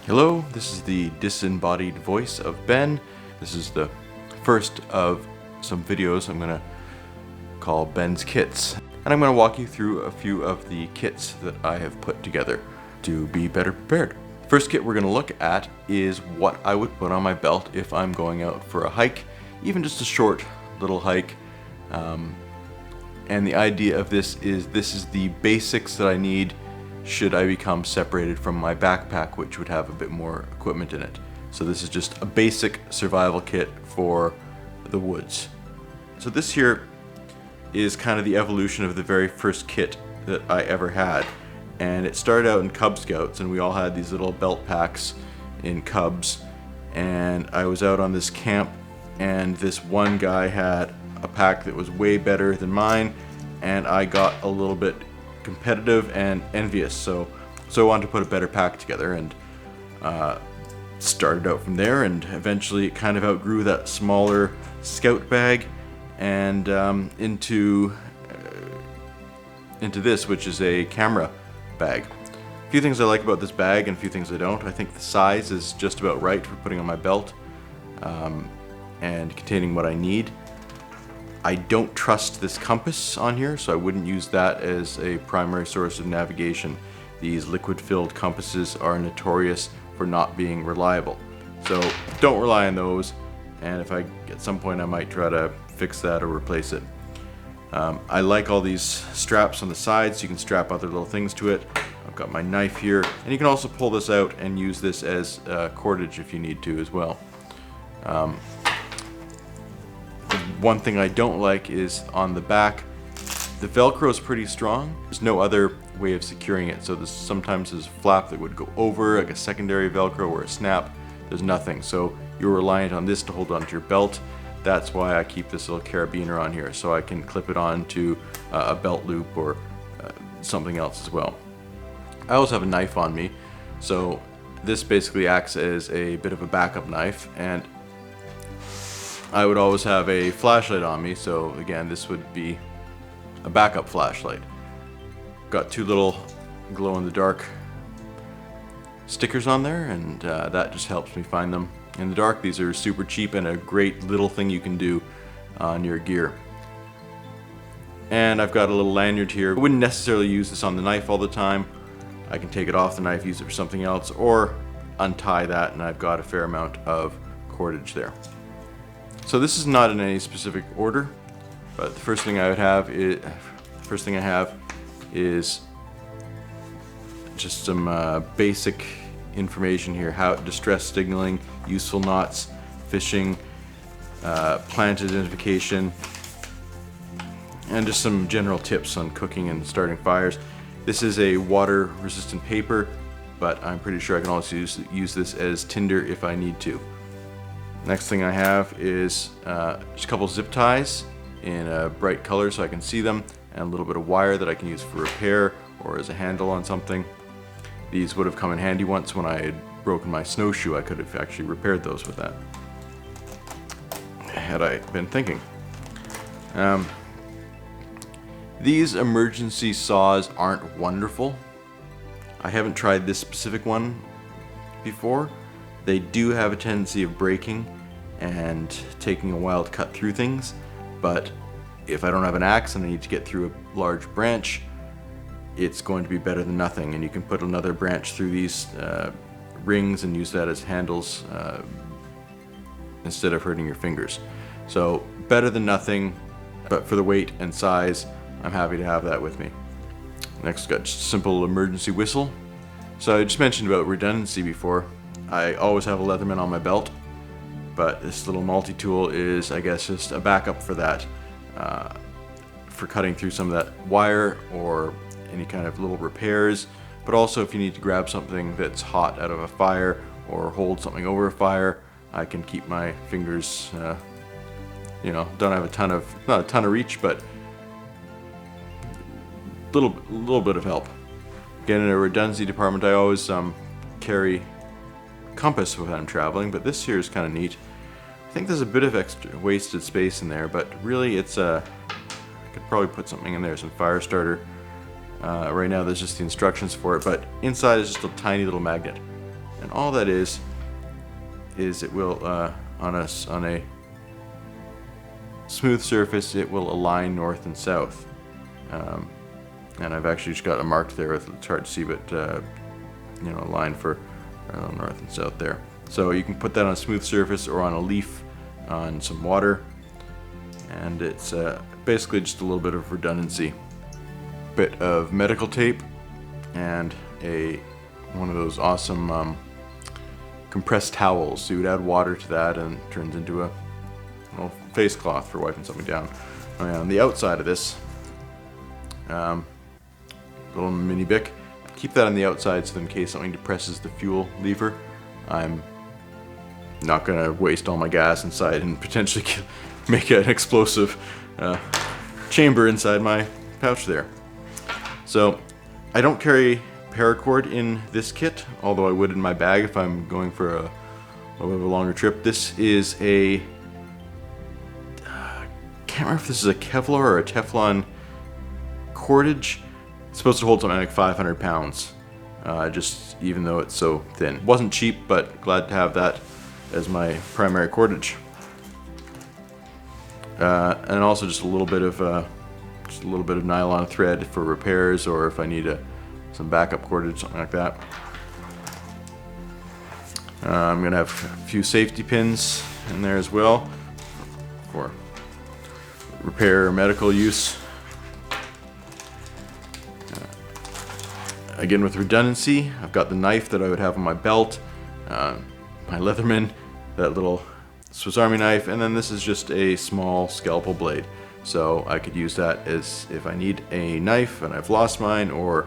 Hello, this is the disembodied voice of Ben. This is the first of some videos I'm going to call Ben's Kits. And I'm going to walk you through a few of the kits that I have put together to be better prepared. First kit we're going to look at is what I would put on my belt if I'm going out for a hike, even just a short little hike. And the idea of this is the basics that I need should I become separated from my backpack, which would have a bit more equipment in it. So this is just a basic survival kit for the woods. So this here is kind of the evolution of the very first kit that I ever had. And it started out in Cub Scouts, and we all had these little belt packs in Cubs. And I was out on this camp, and this one guy had a pack that was way better than mine, and I got a little bit competitive and envious, so I wanted to put a better pack together, and started out from there, and eventually it kind of outgrew that smaller scout bag and into this, which is a camera bag. A few things I like about this bag and a few things I don't. I think the size is just about right for putting on my belt and containing what I need. I don't trust this compass on here, so I wouldn't use that as a primary source of navigation. These liquid-filled compasses are notorious for not being reliable, so don't rely on those, and if at some point I might try to fix that or replace it. I like all these straps on the sides, so you can strap other little things to it. I've got my knife here, and you can also pull this out and use this as cordage if you need to as well. One thing I don't like is on the back, the Velcro is pretty strong. There's no other way of securing it, so sometimes there's a flap that would go over, like a secondary Velcro or a snap. There's nothing, so you're reliant on this to hold onto your belt. That's why I keep this little carabiner on here, so I can clip it on to a belt loop or something else as well. I also have a knife on me, so this basically acts as a bit of a backup knife, and I would always have a flashlight on me, so again, this would be a backup flashlight. Got two little glow-in-the-dark stickers on there, and that just helps me find them in the dark. These are super cheap and a great little thing you can do on your gear. And I've got a little lanyard here. I wouldn't necessarily use this on the knife all the time. I can take it off the knife, use it for something else, or untie that, and I've got a fair amount of cordage there. So this is not in any specific order, but the first thing I have is just some basic information here: how distress signaling, useful knots, fishing, plant identification, and just some general tips on cooking and starting fires. This is a water-resistant paper, but I'm pretty sure I can also use this as tinder if I need to. Next thing I have is just a couple zip ties in a bright color so I can see them, and a little bit of wire that I can use for repair or as a handle on something. These would have come in handy once when I had broken my snowshoe. I could have actually repaired those with that, had I been thinking. These emergency saws aren't wonderful. I haven't tried this specific one before. They do have a tendency of breaking and taking a while to cut through things, but if I don't have an axe and I need to get through a large branch, it's going to be better than nothing, and you can put another branch through these rings and use that as handles instead of hurting your fingers. So better than nothing, but for the weight and size, I'm happy to have that with me. Next, got just a simple emergency whistle. So I just mentioned about redundancy before. I always have a Leatherman on my belt, but this little multi-tool is, I guess, just a backup for that, for cutting through some of that wire or any kind of little repairs, but also if you need to grab something that's hot out of a fire or hold something over a fire, I can keep my fingers, don't have not a ton of reach, but little bit of help. Again, in a redundancy department, I always carry compass when I'm traveling, but this here is kind of neat. I think there's a bit of extra wasted space in there, but really it's I could probably put something in there, some fire starter. Right now there's just the instructions for it, but inside is just a tiny little magnet. And all that is it will on a smooth surface, it will align north and south. And I've actually just got it marked there. It's hard to see, but you know, a line for north and south there. So you can put that on a smooth surface or on a leaf on some water, and it's basically just a little bit of redundancy. Bit of medical tape and one of those awesome compressed towels. So you would add water to that and it turns into a little face cloth for wiping something down. And on the outside of this little mini Bic, keep that on the outside so in case something depresses the fuel lever, I'm not going to waste all my gas inside and potentially make an explosive chamber inside my pouch there. So I don't carry paracord in this kit, although I would in my bag if I'm going for a little bit of a longer trip. This is a can't remember if this is a Kevlar or a Teflon cordage. It's supposed to hold something like 500 pounds, just even though it's so thin. Wasn't cheap, but glad to have that as my primary cordage. And also just a little bit of nylon thread for repairs, or if I need some backup cordage, something like that. I'm gonna have a few safety pins in there as well for repair or medical use. Again, with redundancy, I've got the knife that I would have on my belt, my Leatherman, that little Swiss Army knife, and then this is just a small scalpel blade. So I could use that as if I need a knife and I've lost mine, or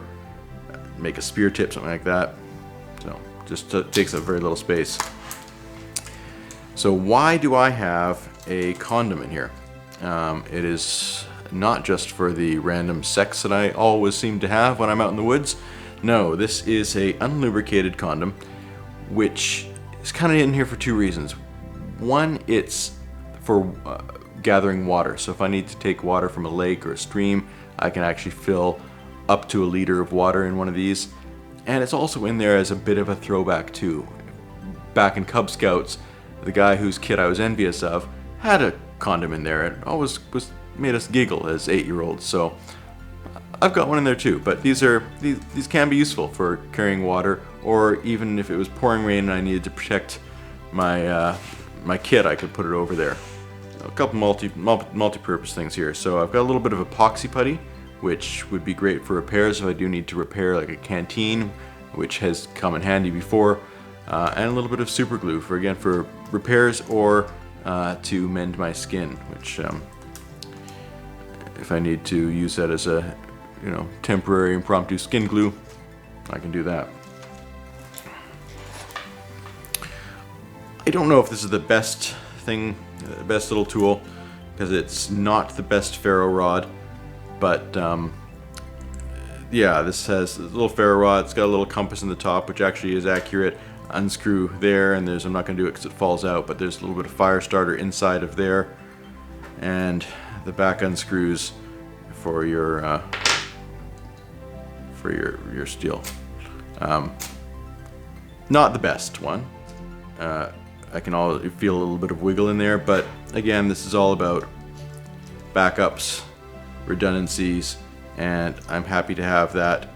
make a spear tip, something like that. So just takes up very little space. So why do I have a condom in here? It is not just for the random sex that I always seem to have when I'm out in the woods. No, this is a unlubricated condom, which is kind of in here for two reasons. One, it's for gathering water. So if I need to take water from a lake or a stream, I can actually fill up to a liter of water in one of these. And it's also in there as a bit of a throwback too. Back in Cub Scouts, the guy whose kit I was envious of had a condom in there. It always made us giggle as 8-year-olds. So I've got one in there too. But these can be useful for carrying water, or even if it was pouring rain and I needed to protect my my kit, I could put it over there. A couple multi-purpose things here. So I've got a little bit of epoxy putty, which would be great for repairs if I do need to repair like a canteen, which has come in handy before, and a little bit of super glue for repairs, or to mend my skin, which if I need to use that as a temporary impromptu skin glue, I can do that. I don't know if this is the best thing, the best little tool, because it's not the best ferro rod, but yeah, this has a little ferro rod. It's got a little compass in the top, which actually is accurate. Unscrew there, and I'm not going to do it because it falls out, but there's a little bit of fire starter inside of there, and the back unscrews for your steel. Not the best one. I can feel a little bit of wiggle in there, but again, this is all about backups, redundancies, and I'm happy to have that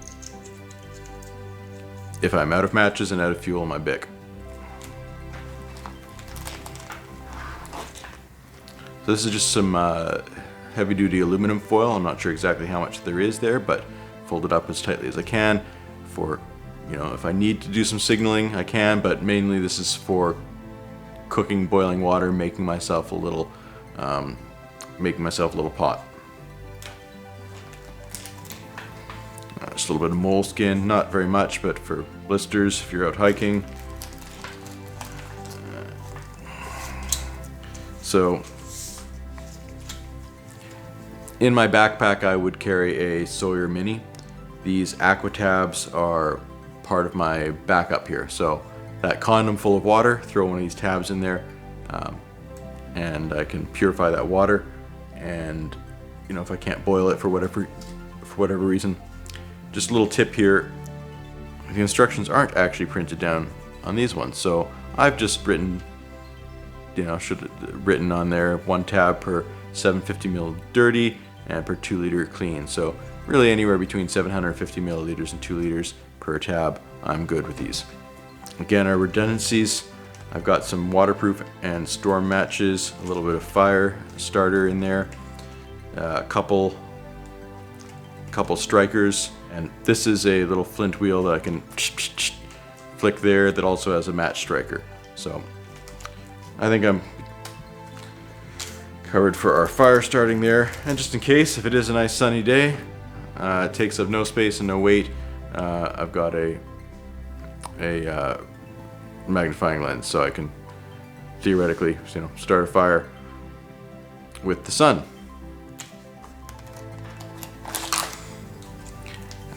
if I'm out of matches and out of fuel in my Bic. So this is just some heavy-duty aluminum foil. I'm not sure exactly how much there is there, but fold it up as tightly as I can for, if I need to do some signaling, I can, but mainly this is for cooking boiling water, making myself a little pot. Just a little bit of moleskin, not very much, but for blisters if you're out hiking. So in my backpack I would carry a Sawyer Mini. These Aquatabs are part of my backup here. So that condom full of water, throw one of these tabs in there, and I can purify that water. And if I can't boil it for whatever reason, just a little tip here: the instructions aren't actually printed down on these ones. So I've just written, written on there 1 tab per 750 ml dirty and per 2 liter clean. So really anywhere between 750 milliliters and 2 liters per tab, I'm good with these. Again, our redundancies, I've got some waterproof and storm matches, a little bit of fire starter in there, a couple strikers, and this is a little flint wheel that I can flick there that also has a match striker. So I think I'm covered for our fire starting there. And just in case, if it is a nice sunny day, it takes up no space and no weight, I've got a magnifying lens, so I can theoretically, start a fire with the sun.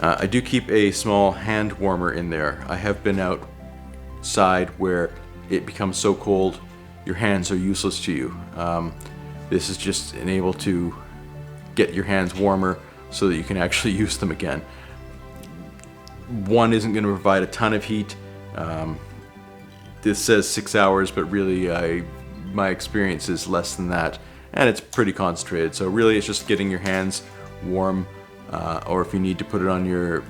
I do keep a small hand warmer in there. I have been outside where it becomes so cold your hands are useless to you. This is just enabled to get your hands warmer so that you can actually use them again. One isn't going to provide a ton of heat. This says 6 hours, but really my experience is less than that, and it's pretty concentrated. So really it's just getting your hands warm, or if you need to put it on your,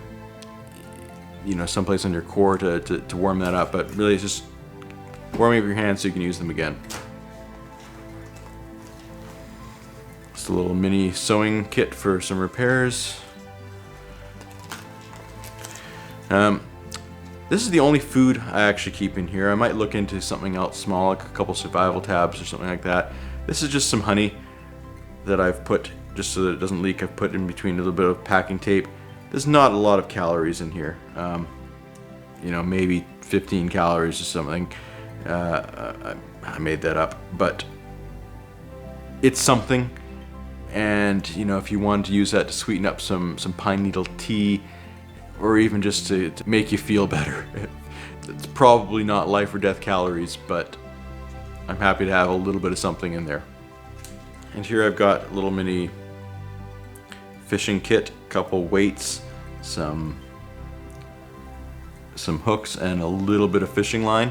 someplace on your core to warm that up, but really it's just warming up your hands so you can use them again. Just a little mini sewing kit for some repairs. This is the only food I actually keep in here. I might look into something else small, like a couple survival tabs or something like that. This is just some honey that I've put, just so that it doesn't leak, I've put in between a little bit of packing tape. There's not a lot of calories in here. Maybe 15 calories or something. I made that up, but it's something. And if you wanted to use that to sweeten up some pine needle tea, or even just to make you feel better. It's probably not life or death calories, but I'm happy to have a little bit of something in there. And here I've got a little mini fishing kit, a couple weights, some hooks, and a little bit of fishing line.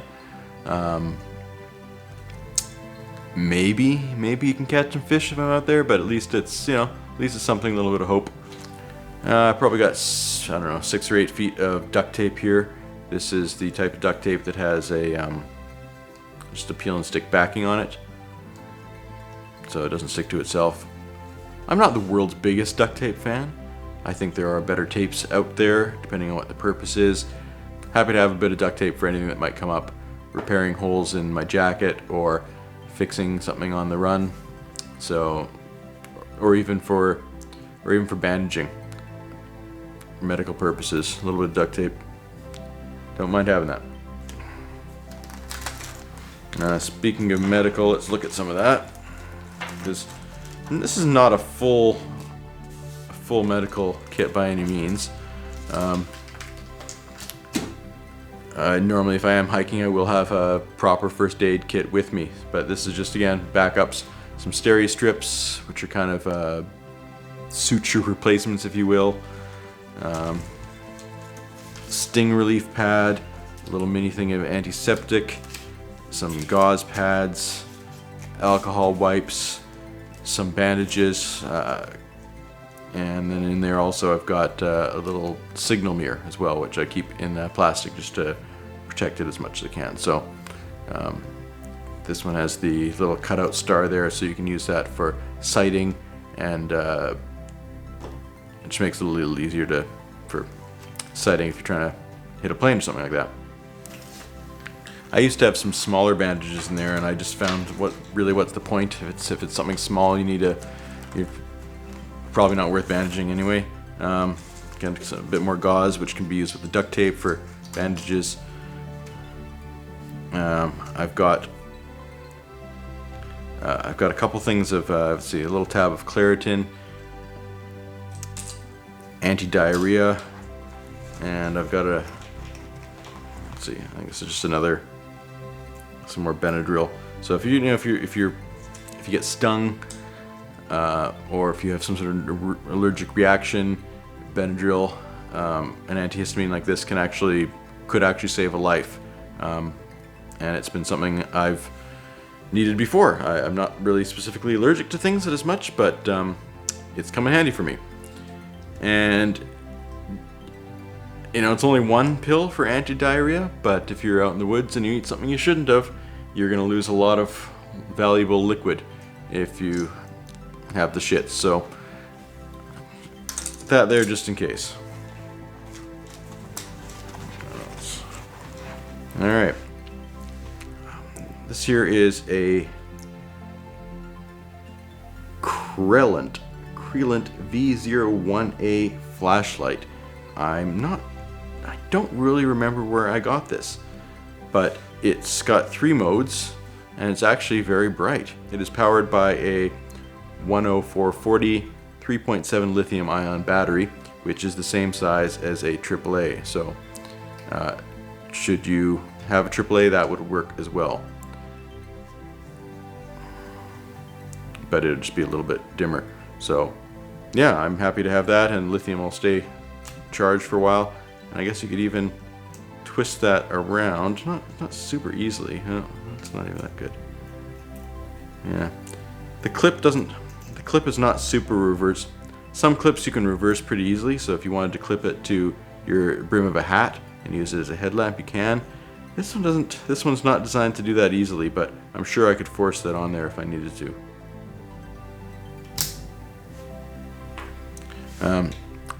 Maybe you can catch some fish if I'm out there, but at least it's something, a little bit of hope. I probably got, 6 or 8 feet of duct tape here. This is the type of duct tape that has just a peel and stick backing on it, so it doesn't stick to itself. I'm not the world's biggest duct tape fan. I think there are better tapes out there, depending on what the purpose is. Happy to have a bit of duct tape for anything that might come up, repairing holes in my jacket or fixing something on the run. So, or even for bandaging. Medical purposes, a little bit of duct tape. Don't mind having that. Speaking of medical, let's look at some of that. This is not a full medical kit by any means. Normally, if I am hiking, I will have a proper first aid kit with me, but this is just, again, backups, some steri strips, which are kind of suture replacements, if you will. Sting relief pad, a little mini thing of antiseptic, some gauze pads, alcohol wipes, some bandages, and then in there also I've got a little signal mirror as well, which I keep in plastic just to protect it as much as I can. So this one has the little cutout star there, so you can use that for sighting, and it just makes it a little easier for sighting if you're trying to hit a plane or something like that. I used to have some smaller bandages in there, and I just found what's the point? If it's something small, you're probably not worth bandaging anyway. Again, a bit more gauze, which can be used with the duct tape for bandages. I've got a couple things of let's see, a little tab of Claritin, anti-diarrhea, and I've got let's see, I think this is just some more Benadryl. So if you get stung, or if you have some sort of allergic reaction, Benadryl, an antihistamine like this could actually save a life. and it's been something I've needed before. I'm not really specifically allergic to things as much, but it's come in handy for me. And you know, it's only one pill for anti-diarrhea, but if you're out in the woods and you eat something you shouldn't have, you're gonna lose a lot of valuable liquid if you have the shits. So that there just in case. All right. This here is a Crelent V01A flashlight. I don't really remember where I got this, but it's got 3 modes and it's actually very bright. It is powered by a 10440 3.7 lithium ion battery, which is the same size as a AAA. So should you have a AAA, that would work as well. But it would just be a little bit dimmer. So yeah, I'm happy to have that, and lithium will stay charged for a while. And I guess you could even twist that around, not super easily. No, that's not even that good. Yeah, the clip is not super reverse. Some clips you can reverse pretty easily, so if you wanted to clip it to your brim of a hat and use it as a headlamp, you can. This one doesn't. This one's not designed to do that easily, but I'm sure I could force that on there if I needed to.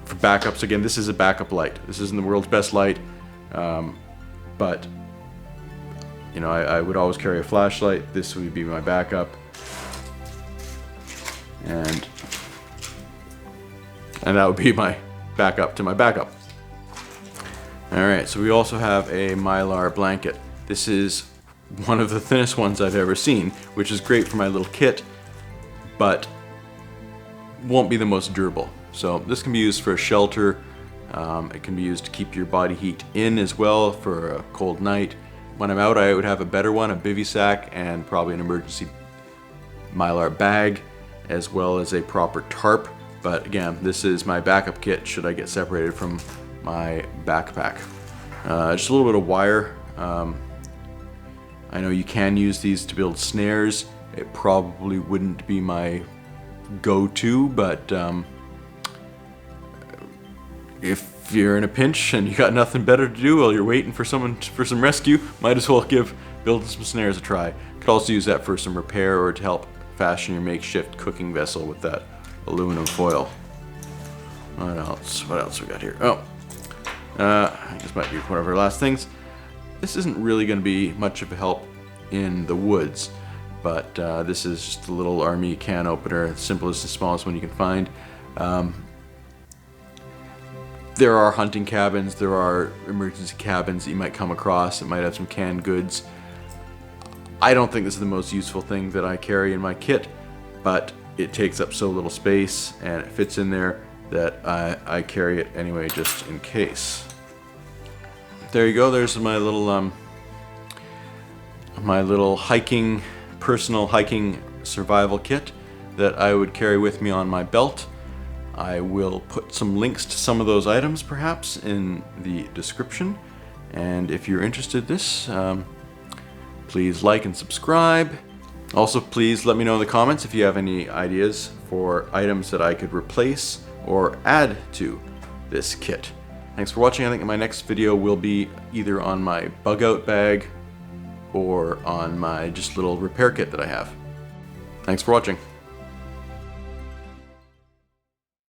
For backups, again, this is a backup light. This isn't the world's best light, but you know, I would always carry a flashlight. This would be my backup, and that would be my backup to my backup. Alright, so we also have a Mylar blanket. This is one of the thinnest ones I've ever seen, which is great for my little kit, but won't be the most durable. So this can be used for a shelter. It can be used to keep your body heat in as well for a cold night. When I'm out, I would have a better one, a bivy sack, and probably an emergency Mylar bag, as well as a proper tarp. But again, this is my backup kit should I get separated from my backpack. Just a little bit of wire. I know you can use these to build snares. It probably wouldn't be my go-to, but if you're in a pinch and you got nothing better to do while you're waiting for some rescue, might as well give building some snares a try. Could also use that for some repair or to help fashion your makeshift cooking vessel with that aluminum foil. What else we got here? Oh, I guess might be one of our last things. This isn't really going to be much of a help in the woods, but this is just a little army can opener, the simplest and smallest one you can find. There are hunting cabins, there are emergency cabins that you might come across that might have some canned goods. I don't think this is the most useful thing that I carry in my kit, but it takes up so little space and it fits in there that I carry it anyway just in case. There you go, there's my little personal hiking survival kit that I would carry with me on my belt. I will put some links to some of those items perhaps in the description, and if you're interested in this, please like and subscribe. Also, please let me know in the comments if you have any ideas for items that I could replace or add to this kit. Thanks for watching. I think my next video will be either on my bug out bag or on my just little repair kit that I have. Thanks for watching.